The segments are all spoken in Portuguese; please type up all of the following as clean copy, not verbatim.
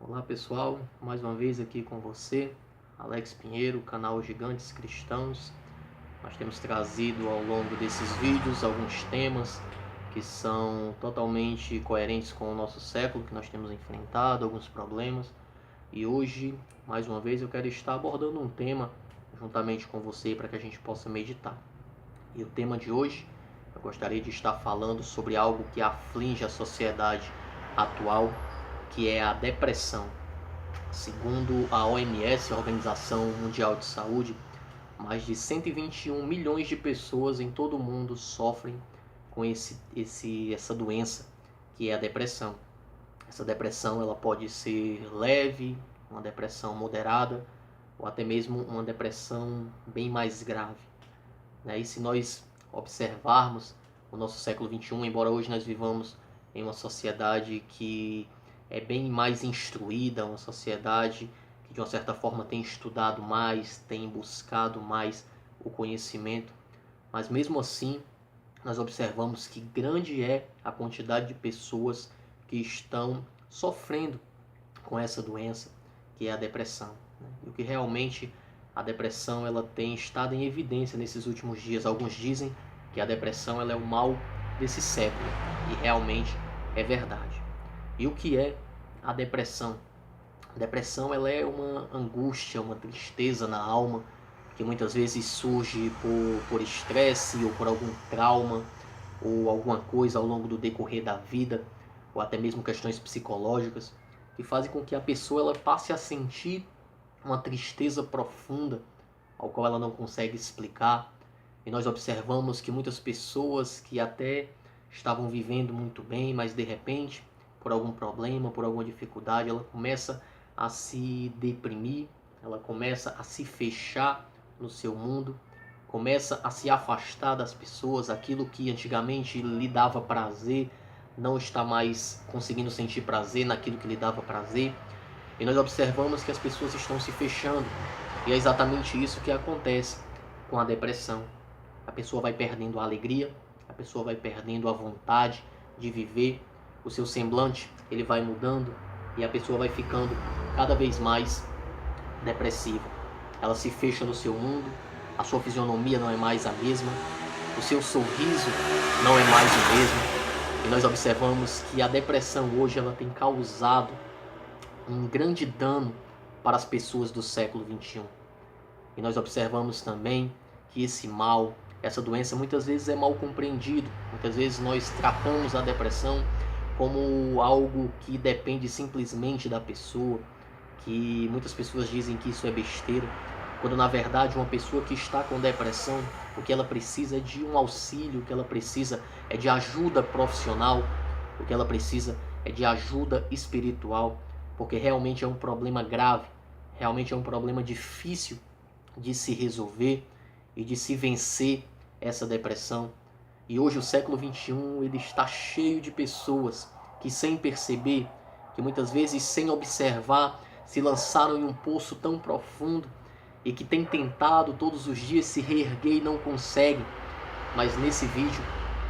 Olá pessoal, mais uma vez aqui com você, Alex Pinheiro, canal Gigantes Cristãos. Nós temos trazido ao longo desses vídeos alguns temas que são totalmente coerentes com o nosso século que nós temos enfrentado, alguns problemas. E hoje, mais uma vez, eu quero estar abordando um tema juntamente com você para que a gente possa meditar. E o tema de hoje, eu gostaria de estar falando sobre algo que aflige a sociedade atual, que é a depressão. Segundo a OMS, a Organização Mundial de Saúde, mais de 121 milhões de pessoas em todo o mundo sofrem com essa doença, que é a depressão. Essa depressão ela pode ser leve, uma depressão moderada, ou até mesmo uma depressão bem mais grave. E se nós observarmos o nosso século XXI, embora hoje nós vivamos em uma sociedade que é bem mais instruída, uma sociedade que de uma certa forma tem estudado mais, tem buscado mais o conhecimento, mas mesmo assim nós observamos que grande é a quantidade de pessoas que estão sofrendo com essa doença, que é a depressão. E o que realmente a depressão ela tem estado em evidência nesses últimos dias. Alguns dizem que a depressão ela é o mal desse século, e realmente é verdade. E o que é a depressão? A depressão ela é uma angústia, uma tristeza na alma, que muitas vezes surge por estresse ou por algum trauma ou alguma coisa ao longo do decorrer da vida, ou até mesmo questões psicológicas, que fazem com que a pessoa ela passe a sentir uma tristeza profunda, ao qual ela não consegue explicar. E nós observamos que muitas pessoas que até estavam vivendo muito bem, mas de repente, por algum problema, por alguma dificuldade, ela começa a se deprimir, ela começa a se fechar no seu mundo, começa a se afastar das pessoas, aquilo que antigamente lhe dava prazer, não está mais conseguindo sentir prazer naquilo que lhe dava prazer. E nós observamos que as pessoas estão se fechando. E é exatamente isso que acontece com a depressão. A pessoa vai perdendo a alegria, a pessoa vai perdendo a vontade de viver, o seu semblante ele vai mudando e a pessoa vai ficando cada vez mais depressiva. Ela se fecha no seu mundo, a sua fisionomia não é mais a mesma, o seu sorriso não é mais o mesmo. E nós observamos que a depressão hoje ela tem causado um grande dano para as pessoas do século XXI. E nós observamos também que esse mal, essa doença muitas vezes é mal compreendido. Muitas vezes nós tratamos a depressão como algo que depende simplesmente da pessoa, que muitas pessoas dizem que isso é besteira, quando na verdade uma pessoa que está com depressão, o que ela precisa é de um auxílio, o que ela precisa é de ajuda profissional, o que ela precisa é de ajuda espiritual, porque realmente é um problema grave, realmente é um problema difícil de se resolver e de se vencer essa depressão. E hoje o século XXI ele está cheio de pessoas que sem perceber, que muitas vezes sem observar, se lançaram em um poço tão profundo e que têm tentado todos os dias se reerguer e não conseguem. Mas nesse vídeo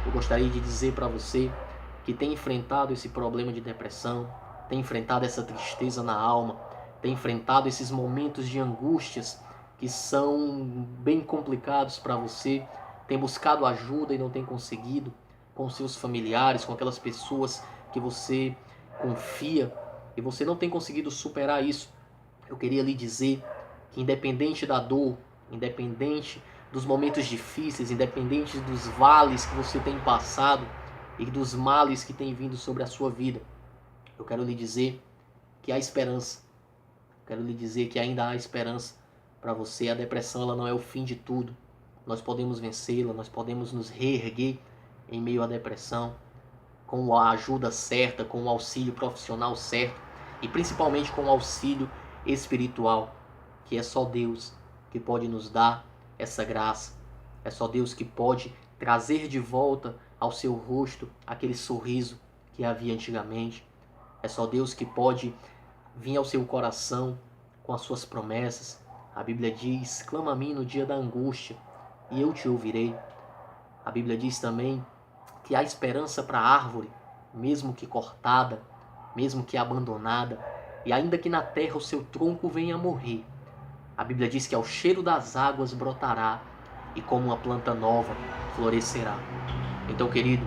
eu gostaria de dizer para você que tem enfrentado esse problema de depressão, tem enfrentado essa tristeza na alma, tem enfrentado esses momentos de angústias que são bem complicados para você, tem buscado ajuda e não tem conseguido, com seus familiares, com aquelas pessoas que você confia e você não tem conseguido superar isso. Eu queria lhe dizer que independente da dor, independente dos momentos difíceis, independente dos vales que você tem passado e dos males que tem vindo sobre a sua vida, eu quero lhe dizer que há esperança. Eu quero lhe dizer que ainda há esperança para você. A depressão ela não é o fim de tudo. Nós podemos vencê-la, nós podemos nos reerguer em meio à depressão, com a ajuda certa, com o auxílio profissional certo e principalmente com o auxílio espiritual, que é só Deus que pode nos dar essa graça. É só Deus que pode trazer de volta ao seu rosto aquele sorriso que havia antigamente. É só Deus que pode vir ao seu coração com as suas promessas. A Bíblia diz: clama a mim no dia da angústia e eu te ouvirei. A Bíblia diz também que há esperança para a árvore, mesmo que cortada, mesmo que abandonada, e ainda que na terra o seu tronco venha a morrer, a Bíblia diz que ao cheiro das águas brotará e como uma planta nova florescerá. Então, querido,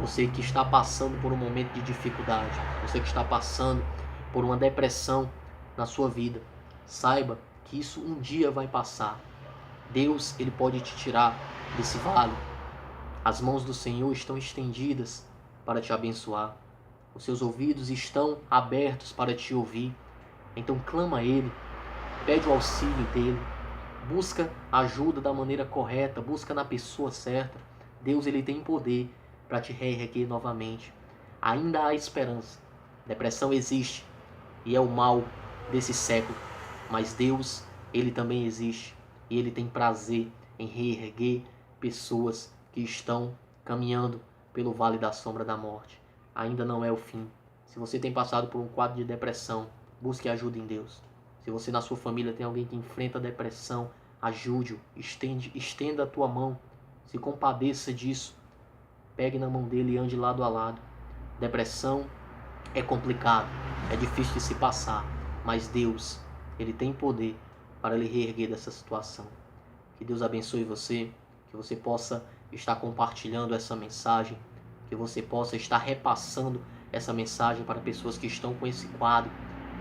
você que está passando por um momento de dificuldade, você que está passando por uma depressão na sua vida, saiba que isso um dia vai passar. Deus, ele pode te tirar desse vale. As mãos do Senhor estão estendidas para te abençoar. Os seus ouvidos estão abertos para te ouvir. Então clama a Ele, pede o auxílio dEle, busca ajuda da maneira correta, busca na pessoa certa. Deus, ele tem poder para te reerguer novamente. Ainda há esperança. Depressão existe e é o mal desse século, mas Deus, ele também existe e ele tem prazer em reerguer pessoas que estão caminhando pelo vale da sombra da morte. Ainda não é o fim. Se você tem passado por um quadro de depressão, busque ajuda em Deus. Se você na sua família tem alguém que enfrenta depressão, ajude-o, estenda a tua mão, se compadeça disso, pegue na mão dele e ande lado a lado. Depressão é complicado, é difícil de se passar, mas Deus, ele tem poder para lhe reerguer dessa situação. Que Deus abençoe você, que você possa estar compartilhando essa mensagem, que você possa estar repassando essa mensagem para pessoas que estão com esse quadro,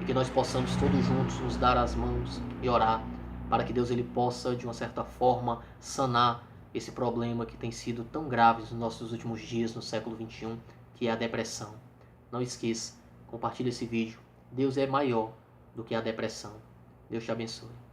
e que nós possamos todos juntos nos dar as mãos e orar para que Deus ele possa, de uma certa forma, sanar esse problema que tem sido tão grave nos nossos últimos dias no século XXI, que é a depressão. Não esqueça, compartilhe esse vídeo. Deus é maior do que a depressão. Deus te abençoe.